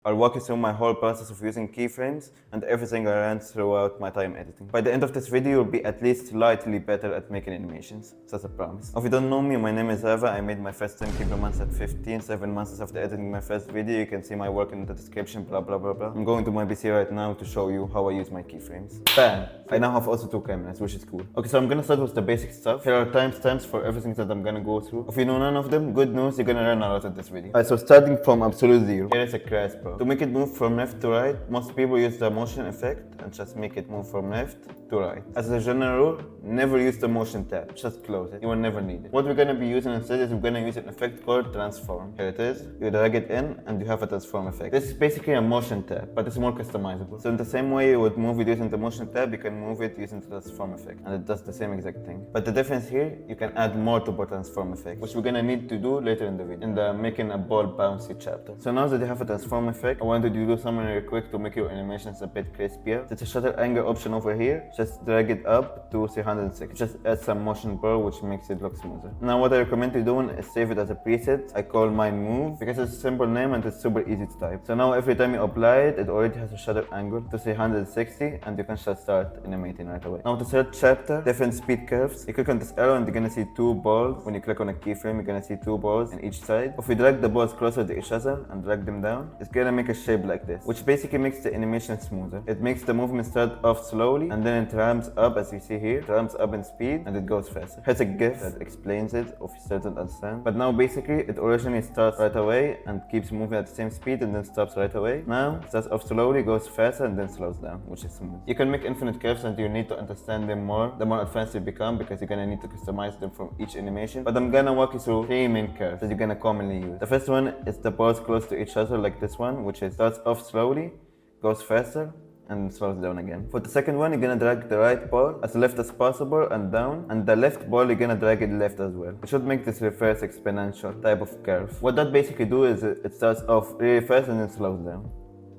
I'll walk you through my whole process of using keyframes and everything I learned throughout my time editing. By the end of this video, you'll be at least slightly better at making animations. That's a promise. If you don't know me, my name is Eva. I made my first timekeeper months at 15, 7 months after editing my first video. You can see my work in the description, blah blah blah blah. I'm going to my PC right now to show you how I use my keyframes. Bam! I now have also 2 cameras, which is cool. Okay, so I'm gonna start with the basic stuff. Here are timestamps for everything that I'm gonna go through. If you know none of them, good news, you're gonna learn a lot in this video. Alright, so starting from absolute zero. Here is a crash probe. To make it move from left to right, most people use the motion effect and just make it move from left to right. As a general rule, never use the motion tab, just close it. You will never need it. What we're gonna be using instead is we're gonna use an effect called transform. Here it is. You drag it in and you have a transform effect. This is basically a motion tab, but it's more customizable. So in the same way you would move it using the motion tab, you can move it using the transform effect, and it does the same exact thing. But the difference here, you can add multiple transform effects, which we're gonna need to do later in the video, in the making a ball bouncy chapter. So now that you have a transform effect, I wanted to do something really quick to make your animations a bit crispier. There's a shutter angle option over here. Just drag it up to 360. Just add some motion blur, which makes it look smoother. Now what I recommend you doing is save it as a preset. I call mine move because it's a simple name and it's super easy to type. So now every time you apply it, it already has a shutter angle to 360 and you can just start animating right away. Now to third chapter, different speed curves. You click on this arrow and you're gonna see 2 balls. When you click on a keyframe, you're gonna see 2 balls in each side. If you drag the balls closer to each other and drag them down, it's gonna make a shape like this, which basically makes the animation smoother. It makes the movement start off slowly and then it ramps up, as you see here. It ramps up in speed and it goes faster. Here's a GIF that explains it if you still don't understand. But now basically it originally starts right away and keeps moving at the same speed and then stops right away. Now it starts off slowly, goes faster and then slows down, which is smooth. You can make infinite curves and you need to understand them more the more advanced you become, because you're gonna need to customize them from each animation. But I'm gonna walk you through 3 main curves that you're gonna commonly use. The first one is the balls close to each other, like this one, which is starts off slowly, goes faster and slows down again. For the second one, you're gonna drag the right ball as left as possible and down, and the left ball you're gonna drag it left as well. It should make this reverse exponential type of curve. What that basically do is it starts off really fast and then slows down.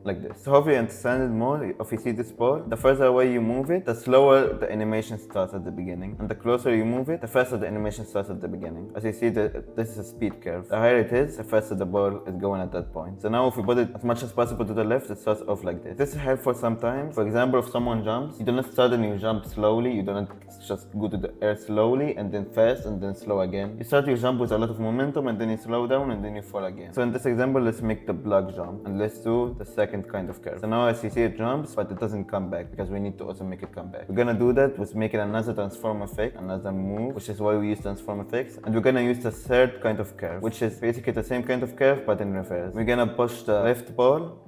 Like this. So hopefully you understand it more. If you see this ball, the further away you move it, the slower the animation starts at the beginning. And the closer you move it, the faster the animation starts at the beginning. As you see, this is a speed curve. The higher it is, the faster the ball is going at that point. So now if we put it as much as possible to the left, it starts off like this. This is helpful sometimes. For example, if someone jumps, you do not start and you jump slowly. You do not just go to the air slowly and then fast and then slow again. You start your jump with a lot of momentum and then you slow down and then you fall again. So in this example, let's make the block jump and let's do the second kind of curve. So now as you see, it jumps, but it doesn't come back because we need to also make it come back. We're gonna do that with making another transform effect, another move, which is why we use transform effects. And we're gonna use the third kind of curve, which is basically the same kind of curve but in reverse. We're gonna push the left ball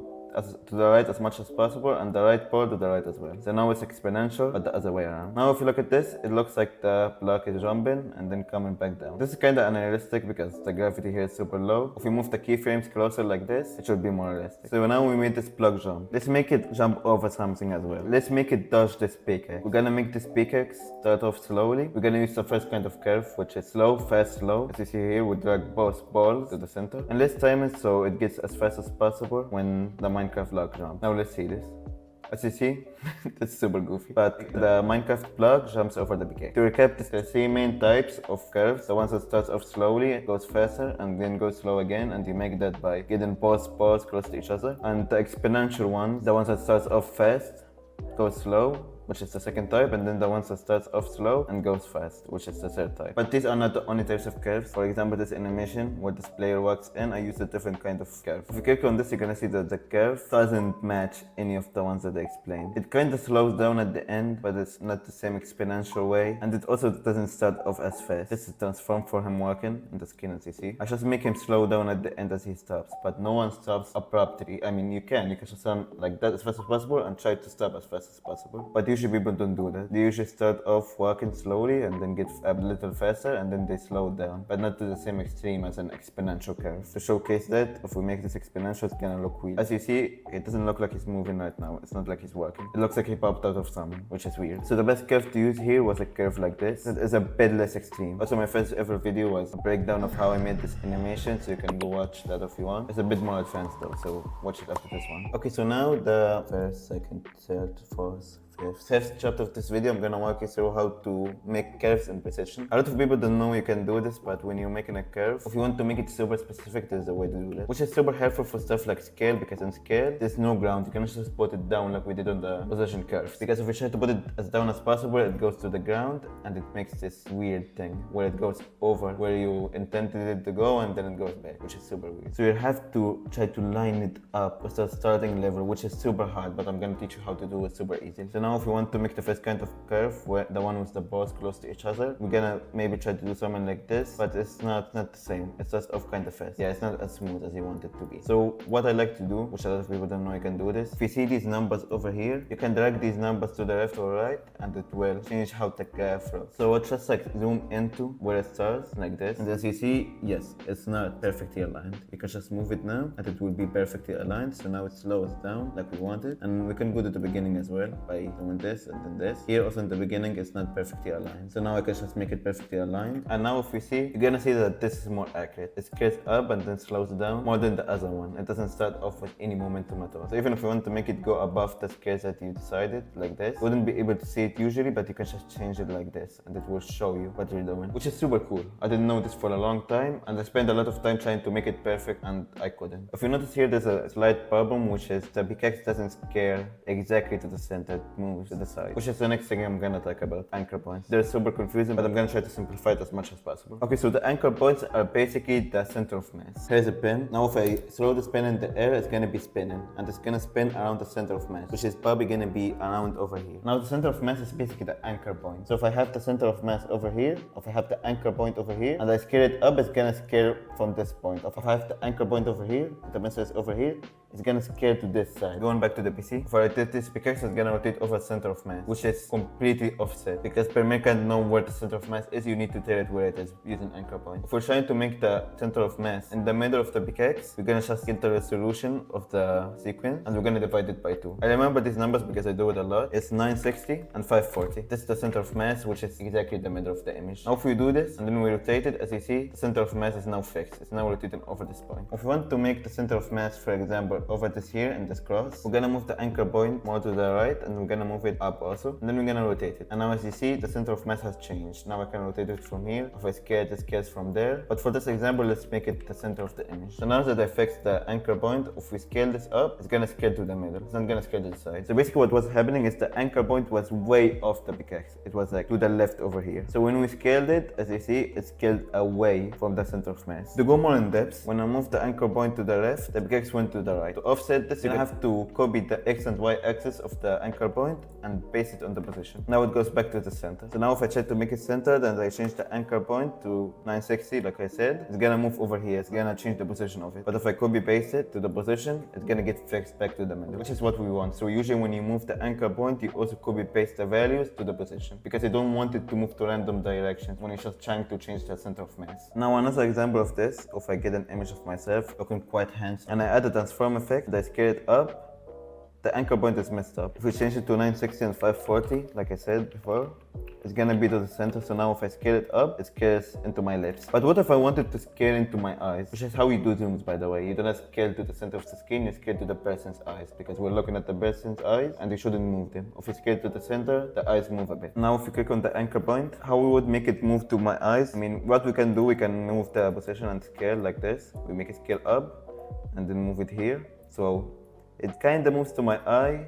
to the right as much as possible and the right ball to the right as well. So now it's exponential, but the other way around. Now if you look at this, it looks like the block is jumping and then coming back down. This is kind of unrealistic because the gravity here is super low. If we move the keyframes closer like this, it should be more realistic. So now we made this block jump. Let's make it jump over something as well. Let's make it dodge this pickaxe. We're gonna make this pickaxe start off slowly. We're gonna use the first kind of curve, which is slow, fast, slow. As you see here, we drag both balls to the center. And let's time it so it gets as fast as possible when the Minecraft block jumps. Now let's see this. As you see, it's super goofy. But the Minecraft block jumps over the pickaxe. To recap, there's the 3 main types of curves. The ones that starts off slowly, goes faster, and then goes slow again. And you make that by getting both balls close to each other. And the exponential ones, the ones that starts off fast, goes slow, which is the second type, and then the ones that starts off slow and goes fast, which is the third type. But these are not the only types of curves. For example, this animation where this player walks in, I use a different kind of curve. If you click on this, you're gonna see that the curve doesn't match any of the ones that I explained. It kind of slows down at the end, but it's not the same exponential way, and it also doesn't start off as fast. This is transformed for him walking in the skin, as you see. I just make him slow down at the end as he stops, but no one stops abruptly. I mean, you can just run like that as fast as possible and try to stop as fast as possible. But usually people don't do that. They usually start off walking slowly and then get a little faster and then they slow down, but not to the same extreme as an exponential curve. To showcase that, if we make this exponential, it's gonna look weird. As you see, it doesn't look like he's moving right now. It's not like he's walking. It looks like he popped out of something, which is weird. So the best curve to use here was a curve like this. It is a bit less extreme. Also, my first ever video was a breakdown of how I made this animation, so you can go watch that if you want. It's a bit more advanced though, so watch it after this one. Okay, so now the first, second, third, fourth, curves. First chapter of this video, I'm gonna walk you through how to make curves in precision. A lot of people don't know you can do this, but when you're making a curve, if you want to make it super specific, there's a way to do that, which is super helpful for stuff like scale, because in scale, there's no ground. You can just put it down like we did on the position curves. Because if you try to put it as down as possible, it goes to the ground, and it makes this weird thing where it goes over where you intended it to go, and then it goes back, which is super weird. So you have to try to line it up with the starting level, which is super hard, but I'm gonna teach you how to do it super easy. So now if you want to make the first kind of curve, where the one with the balls close to each other, we're gonna maybe try to do something like this, but it's not the same. It's just off kind of fast. Yeah, it's not as smooth as you want it to be. So what I like to do, which a lot of people don't know you can do this, if you see these numbers over here, you can drag these numbers to the left or right, and it will change how the graph looks. So I'll just like zoom into where it starts, like this, and as you see, yes, it's not perfectly aligned. You can just move it now, and it will be perfectly aligned. So now it slows down like we wanted, and we can go to the beginning as well by doing this and then this. Here also in the beginning it's not perfectly aligned, so now I can just make it perfectly aligned. And now if we see, you're gonna see that this is more accurate. It scales up and then slows down more than the other one. It doesn't start off with any momentum at all. So even if you want to make it go above the scales that you decided, like this, you wouldn't be able to see it usually, but you can just change it like this, and it will show you what you're doing, which is super cool. I didn't know this for a long time, and I spent a lot of time trying to make it perfect, and I couldn't. If you notice here, there's a slight problem, which is the pickaxe doesn't scale exactly to the center, it moves to the side, which is the next thing I'm gonna talk about, anchor points. They're super confusing, but I'm gonna try to simplify it as much as possible. Okay, so the anchor points are basically the center of mass. Here's a pin. Now if I throw this pin in the air, it's gonna be spinning, and it's gonna spin around the center of mass, which is probably gonna be around over here. Now the center of mass is basically the anchor point. So if I have the center of mass over here, if I have the anchor point over here, and I scale it up, it's gonna scale from this point. If I have the anchor point over here, the mass is over here, it's gonna scale to this side. Going back to the PC, if I rotate this pickaxe, it's gonna rotate over center of mass, which is completely offset. Because per make can't know where the center of mass is, you need to tell it where it is using anchor point. If we're trying to make the center of mass in the middle of the pickaxe, we're gonna just get the resolution of the sequence, and we're gonna divide it by 2. I remember these numbers because I do it a lot. It's 960 and 540. This is the center of mass, which is exactly the middle of the image. Now if we do this, and then we rotate it, as you see, the center of mass is now fixed. It's now rotating over this point. If we want to make the center of mass, for example, over this here in this cross, we're gonna move the anchor point more to the right, and we're gonna move it up also, and then we're gonna rotate it. And now as you see, the center of mass has changed. Now I can rotate it from here. If I scale it, it scales from there. But for this example, let's make it the center of the image. So now that I fixed the anchor point, if we scale this up, it's gonna scale to the middle. It's not gonna scale to the side. So basically what was happening is the anchor point was way off the pickaxe. It was like to the left over here. So when we scaled it, as you see, it scaled away from the center of mass. To go more in depth, when I moved the anchor point to the left, the pickaxe went to the right. To offset this, you have to copy the x and y axis of the anchor point and paste it on the position. Now it goes back to the center. So now if I try to make it centered and I change the anchor point to 960, like I said, it's gonna move over here. It's gonna change the position of it. But if I copy paste it to the position, it's gonna get fixed back to the middle, which is what we want. So usually when you move the anchor point, you also copy paste the values to the position, because you don't want it to move to random directions when you're just trying to change the center of mass. Now another example of this, if I get an image of myself looking quite handsome and I add a transform effect and I scale it up, the anchor point is messed up. If we change it to 960 and 540, like I said before, it's gonna be to the center. So now if I scale it up, it scales into my lips. But what if I wanted to scale into my eyes? Which is how we do zooms, by the way. You don't scale to the center of the screen, you scale to the person's eyes, because we're looking at the person's eyes and you shouldn't move them. If we scale to the center, the eyes move a bit. Now if we click on the anchor point, how we would make it move to my eyes? I mean, what we can do, we can move the position and scale like this. We make it scale up and then move it here. So it kind of moves to my eye.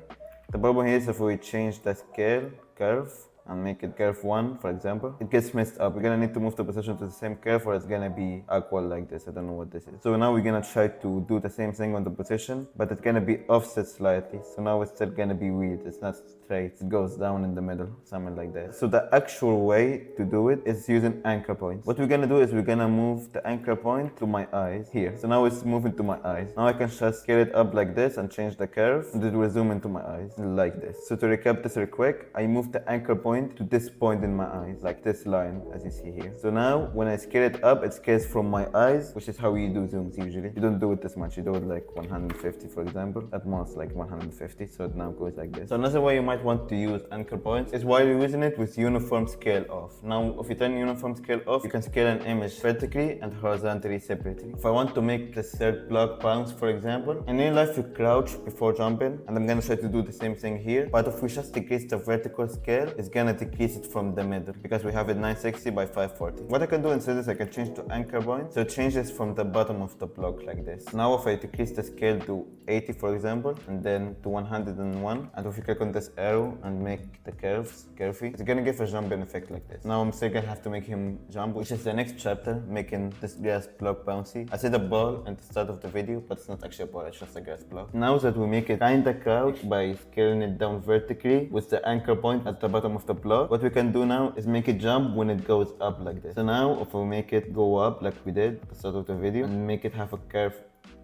The problem here is if we change the scale curve and make it curve 1, for example, it gets messed up. We're gonna need to move the position to the same curve, or it's gonna be awkward like this. I don't know what this is. So now we're gonna try to do the same thing on the position, but it's gonna be offset slightly. So now it's still gonna be weird. It's not straight. It goes down in the middle, something like that. So the actual way to do it is using anchor points. What we're gonna do is we're gonna move the anchor point to my eyes here. So now it's moving to my eyes. Now I can just scale it up like this and change the curve, and it will zoom into my eyes like this. So to recap this real quick, I moved the anchor point point to this point in my eyes, like this line as you see here. So now when I scale it up, it scales from my eyes, which is how you do zooms usually. You don't do it this much, you do it like 150 for example, at most like 150, so it now goes like this. So another way you might want to use anchor points is while you're using it with uniform scale off. Now if you turn uniform scale off, you can scale an image vertically and horizontally separately. If I want to make the third block bounce, for example, in real life you crouch before jumping, and I'm gonna try to do the same thing here, but if we just decrease the vertical scale, it's gonna decrease it from the middle because we have it 960 by 540. What I can do instead is I can change to anchor point, so it changes from the bottom of the block like this. Now if I decrease the scale to 80 for example, and then to 101, and if you click on this arrow and make the curves curvy, it's gonna give a jumping effect like this. Now I'm still gonna have to make him jump, which is the next chapter, making this grass block bouncy. I said a ball at the start of the video, but it's not actually a ball, it's just a grass block. Now that we make it kinda crouch by scaling it down vertically with the anchor point at the bottom of the block, what we can do now is make it jump when it goes up like this. So now if we make it go up like we did at the start of the video and make it have a curve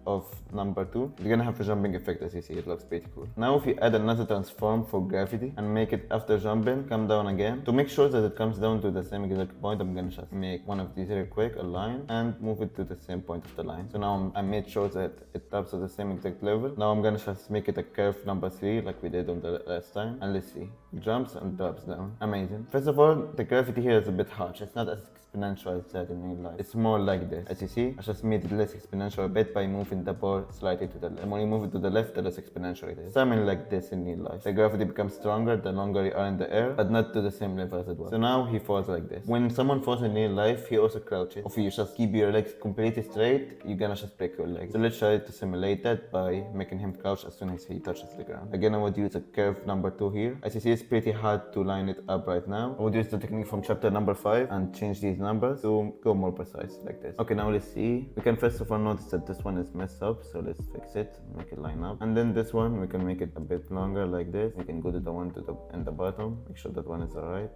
of number 2, you're gonna have a jumping effect as you see. It looks pretty cool. Now if you add another transform for gravity and make it after jumping come down again, to make sure that it comes down to the same exact point, I'm gonna just make one of these real quick, a line, and move it to the same point of the line. So now I made sure that it taps at the same exact level. Now I'm gonna just make it a curve number 3 like we did on the last time, and let's see, it jumps and drops down. Amazing. First of all, the gravity here is a bit harsh. It's not as exponential as that in real life. It's more like this. As you see, I just made it less exponential a bit by moving the ball slightly to the left. And when you move it to the left, the less exponential it is. Something like this in real life. The gravity becomes stronger the longer you are in the air, but not to the same level as it was. So now he falls like this. When someone falls in real life, he also crouches. If you just keep your legs completely straight, you're gonna just break your legs. So let's try to simulate that by making him crouch as soon as he touches the ground. Again, I would use a curve number 2 here. As you see, it's pretty hard to line it up right now. I would use the technique from chapter number 5 and change these numbers to go more precise like this. Okay, now let's see. We can first of all notice that this one is messed up, so let's fix it, make it line up. And then this one, we can make it a bit longer like this. We can go to the one in the bottom, make sure that one is alright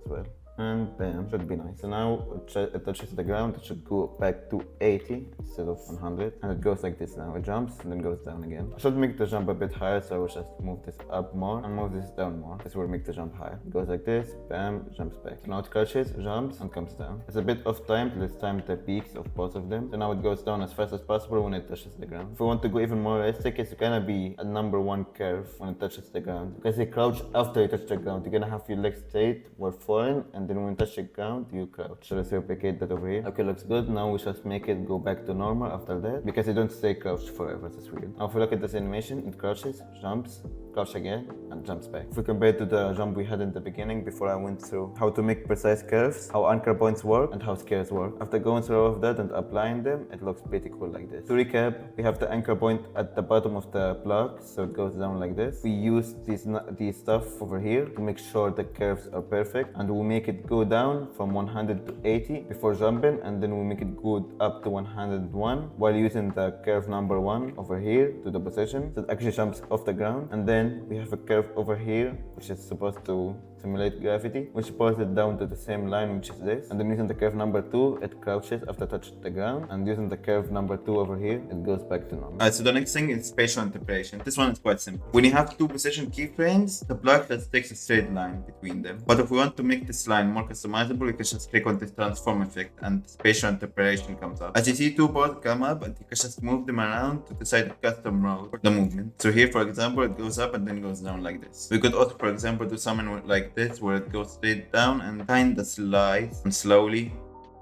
as well. And bam, should be nice. So now it touches the ground, it should go back to 80 instead of 100. And it goes like this now. It jumps and then goes down again. I should make the jump a bit higher, so I will just move this up more and move this down more. This will make the jump higher. It goes like this, bam, jumps back. So now it crouches, jumps, and comes down. It's a bit off timed, let's time the peaks of both of them. So now it goes down as fast as possible when it touches the ground. If we want to go even more realistic, it's gonna be a number 1 curve when it touches the ground. Because you crouch after you touch the ground. You're gonna have your legs straight while falling, and then when you touch the ground, you crouch. So let's replicate that over here. Okay, looks good. Now we just make it go back to normal after that, because you don't stay crouched forever. That's weird. Now if we look at this animation, it crouches, jumps, crouch again, and jumps back. If we compare it to the jump we had in the beginning before I went through how to make precise curves, how anchor points work, and how scales work, after going through all of that and applying them, it looks pretty cool like this. To recap, we have the anchor point at the bottom of the block, so it goes down like this. We use these stuff over here to make sure the curves are perfect, and we make it go down from 100 to 80 before jumping, and then we make it go up to 101 while using the curve number 1 over here to the position, so it actually jumps off the ground. And then we have a curve over here which is supposed to simulate gravity, which pulls it down to the same line, which is this. And then using the curve number 2, it crouches after touching the ground, and using the curve number 2 over here, it goes back to normal. So the next thing is spatial interpolation. This one is quite simple. When you have 2 position keyframes, the block just takes a straight line between them. But if we want to make this line more customizable, we can just click on this transform effect and spatial interpolation comes up. As you see, 2 balls come up, and you can just move them around to decide the custom route for the movement. So here, for example, it goes up and then goes down like this. We could also, for example, do something like this, where it goes straight down and kind of slides and slowly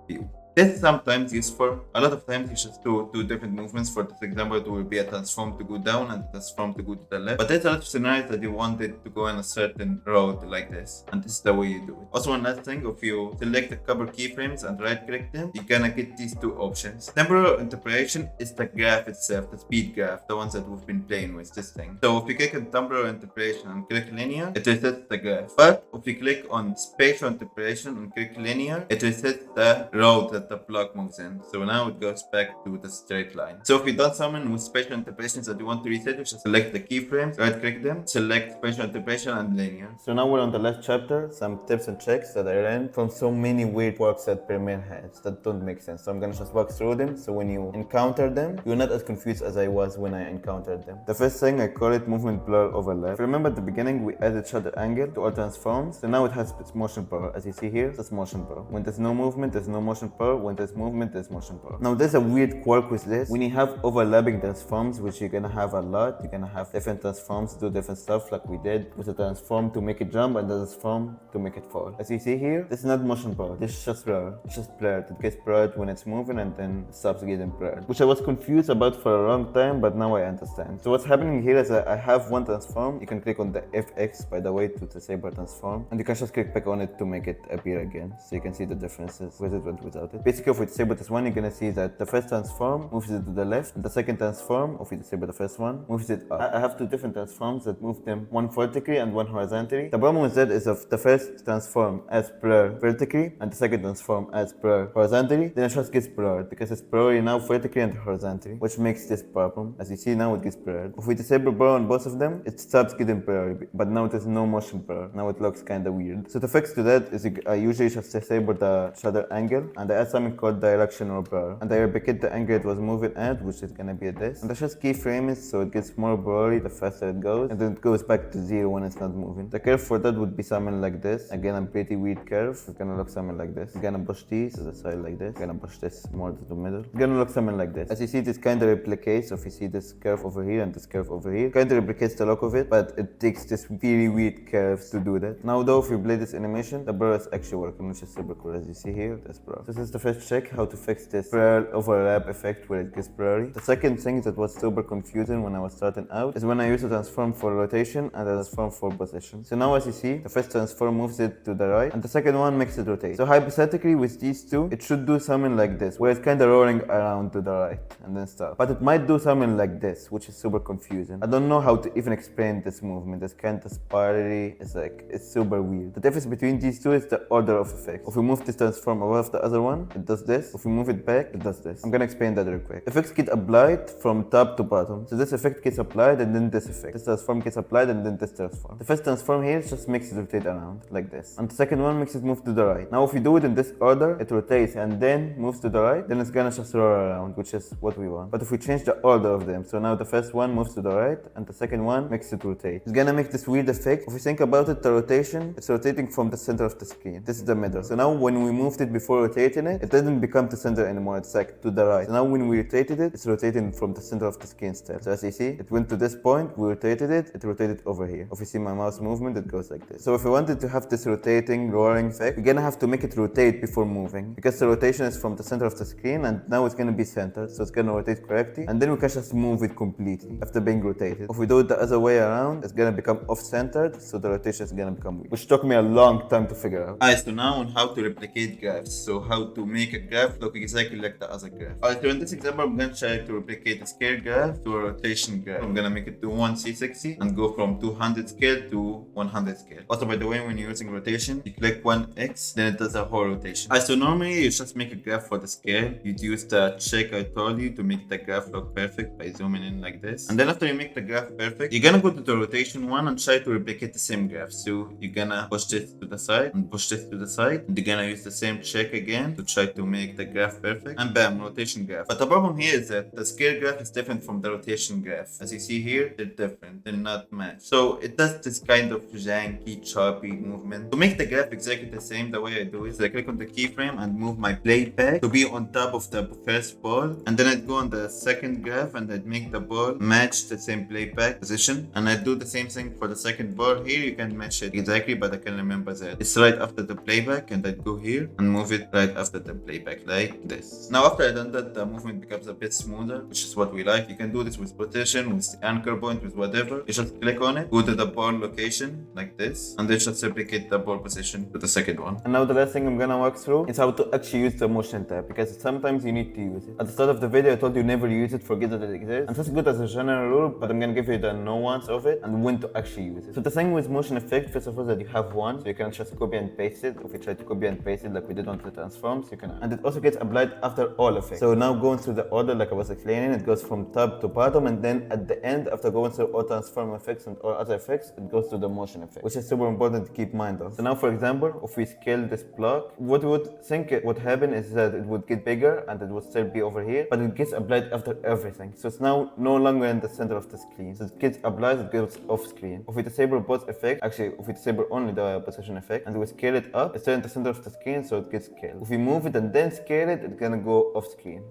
view. This is sometimes useful. A lot of times you just do 2 different movements. For this example, it will be a transform to go down and a transform to go to the left. But there's a lot of scenarios that you want it to go in a certain road like this. And this is the way you do it. Also, one last thing, if you select a couple keyframes and right click them, you're gonna get these 2 options. Temporal interpolation is the graph itself, the speed graph, the ones that we've been playing with, this thing. So if you click on temporal interpolation and click linear, it resets the graph. But if you click on spatial interpolation and click linear, it resets the road that that the block moves in. So now it goes back to the straight line. So if we don't summon with spatial interpolations that we want to reset, we just select the keyframes, right click them, select spatial interpolation and linear. So now we're on the last chapter, some tips and tricks that I learned from so many weird quirks that Premiere has that don't make sense. So I'm gonna just walk through them, so when you encounter them, you're not as confused as I was when I encountered them. The first thing, I call it movement blur overlap. If you remember at the beginning, we added shutter angle to all transforms, so now it has its motion blur. As you see here, that's motion blur. When there's no movement, there's no motion blur. When there's movement, there's motion blur. Now there's a weird quirk with this. When you have overlapping transforms, which you're gonna have a lot, you're gonna have different transforms do different stuff, like we did with the transform to make it jump and the transform to make it fall. As you see here, this is not motion blur. This is just blur. It's just blurred. It gets blurred when it's moving and then stops getting blurred, which I was confused about for a long time, but now I understand. So what's happening here is that I have one transform. You can click on the FX, by the way, to disable transform, and you can just click back on it to make it appear again, so you can see the differences with it and without it. Basically, if we disable this one, you're gonna see that the first transform moves it to the left, and the second transform, if we disable the first one, moves it up. I have two different transforms that move them, one vertically and one horizontally. The problem with that is if the first transform adds blur vertically and the second transform adds blur horizontally, then it just gets blurred because it's blurry now vertically and horizontally, which makes this problem. As you see now, it gets blurred. If we disable blur on both of them, it stops getting blurry, but now there's no motion blur. Now it looks kind of weird. So the fix to that is I usually just disable the shutter angle and I add something called directional blur, and I replicate the angle it was moving at, which is gonna be at this, and I just keyframe it so it gets more blurry the faster it goes, and then it goes back to 0 when it's not moving. The curve for that would be something like this. Again, a pretty weird curve. It's gonna look something like this. I'm gonna push these to the side like this. I'm gonna push this more to the middle. It's gonna look something like this. As you see, this kind of replicates, if you see this curve over here and this curve over here, kind of replicates the look of it, but it takes this really weird curves to do that. Now though, if you play this animation, the blur is actually working, which is super cool. As you see here, this blur. This is the first check, how to fix this blur overlap effect where it gets blurry. The second thing that was super confusing when I was starting out is when I use a transform for rotation and a transform for position. So now as you see, the first transform moves it to the right and the second one makes it rotate. So hypothetically with these two, it should do something like this, where it's kind of rolling around to the right and then stop. But it might do something like this, which is super confusing. I don't know how to even explain this movement. It's kind of spirally, it's super weird. The difference between these two is the order of effects. If we move this transform above the other one, it does this. If we move it back, it does this. I'm gonna explain that real quick. Effects get applied from top to bottom. So this effect gets applied and then this effect. This transform gets applied and then this transform. The first transform here just makes it rotate around like this. And the second one makes it move to the right. Now if you do it in this order, it rotates and then moves to the right, then it's gonna just roll around, which is what we want. But if we change the order of them, so now the first one moves to the right and the second one makes it rotate, it's gonna make this weird effect. If you think about it, the rotation, it's rotating from the center of the screen. This is the middle. So now when we moved it before rotating it, it didn't become the center anymore. It's like to the right. So now when we rotated it, it's rotating from the center of the screen still. So as you see, it went to this point, we rotated it rotated over here. If you see my mouse movement, it goes like this. So if we wanted to have this rotating, roaring effect, we're gonna have to make it rotate before moving, because the rotation is from the center of the screen and now it's gonna be centered, so it's gonna rotate correctly, and then we can just move it completely after being rotated. If we do it the other way around, it's gonna become off-centered, so the rotation is gonna become weird, which took me a long time to figure out. Alright, so now on how to replicate graphs. So how to make a graph look exactly like the other graph. Alright, so in this example, I'm gonna try to replicate a scale graph to a rotation graph. I'm gonna make it to 1c60 and go from 200 scale to 100 scale. Also, by the way, when you're using rotation, you click 1x, then it does a whole rotation. Alright, so normally you just make a graph for the scale. You'd use the check I told you to make the graph look perfect by zooming in like this. And then after you make the graph perfect, you're gonna go to the rotation one and try to replicate the same graph. So you're gonna push this to the side and push this to the side. And you're gonna use the same check again to try to make the graph perfect. And bam, rotation graph. But the problem here is that the scale graph is different from the rotation graph. As you see here, they're different. They're not matched. So it does this kind of janky, choppy movement. To make the graph exactly the same, the way I do is I click on the keyframe and move my playback to be on top of the first ball. And then I'd go on the second graph and I'd make the ball match the same playback position. And I'd do the same thing for the second ball. Here you can match it exactly, but I can remember that it's right after the playback, and I'd go here and move it right after the playback like this. Now after I've done that, the movement becomes a bit smoother, which is what we like. You can do this with position, with the anchor point, with whatever. You just click on it, go to the ball location like this, and then just replicate the ball position to the second one. And now the last thing I'm gonna walk through is how to actually use the motion tab, because sometimes you need to use it. At the start of the video I told you never use it, forget that it exists, and that's good as a general rule, but I'm gonna give you the nuance of it and when to actually use it. So the thing with motion effect, first of all, that you have one, so you can just copy and paste it. If you try to copy and paste it like we did on the transforms, you can add. And it also gets applied after all effects. So now going through the order like I was explaining, it goes from top to bottom, and then at the end, after going through all transform effects and all other effects, it goes to the motion effect, which is super important to keep mind of. So now, for example, if we scale this block, what we would think would happen is that it would get bigger and it would still be over here, but it gets applied after everything. So it's now no longer in the center of the screen. So it gets applied, it goes off screen. If we disable both effects, actually, if we disable only the position effect and we scale it up, it's still in the center of the screen, so it gets scaled. If we move it and then scale it, it's gonna go off screen.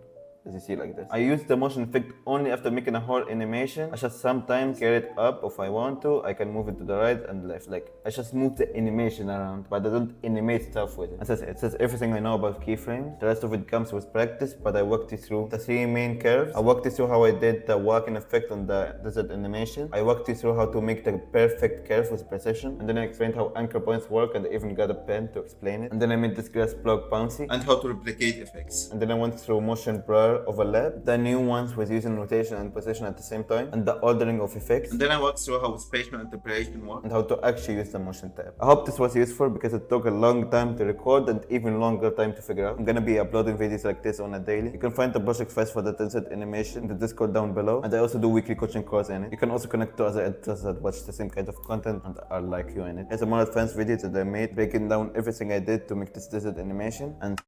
As you see like this. I use the motion effect only after making a whole animation. I just sometimes scale it up if I want to. I can move it to the right and left. Like, I just move the animation around, but I don't animate stuff with it. And that's it. It says everything I know about keyframes. The rest of it comes with practice, but I walked you through the 3 main curves. I walked you through how I did the walking effect on the desert animation. I walked you through how to make the perfect curve with precision. And then I explained how anchor points work, and I even got a pen to explain it. And then I made this grass block bouncy and how to replicate effects. And then I went through motion blur, overlap, the new ones with using rotation and position at the same time, and the ordering of effects. And then I walked through how spatial interpolation works and how to actually use the motion tab. I hope this was useful because it took a long time to record and even longer time to figure out. I'm gonna be uploading videos like this on a daily. You can find the project files for the desert animation in the Discord down below, and I also do weekly coaching course in it. You can also connect to other editors that watch the same kind of content and are like you in it. Here's a more advanced video that I made breaking down everything I did to make this desert animation, and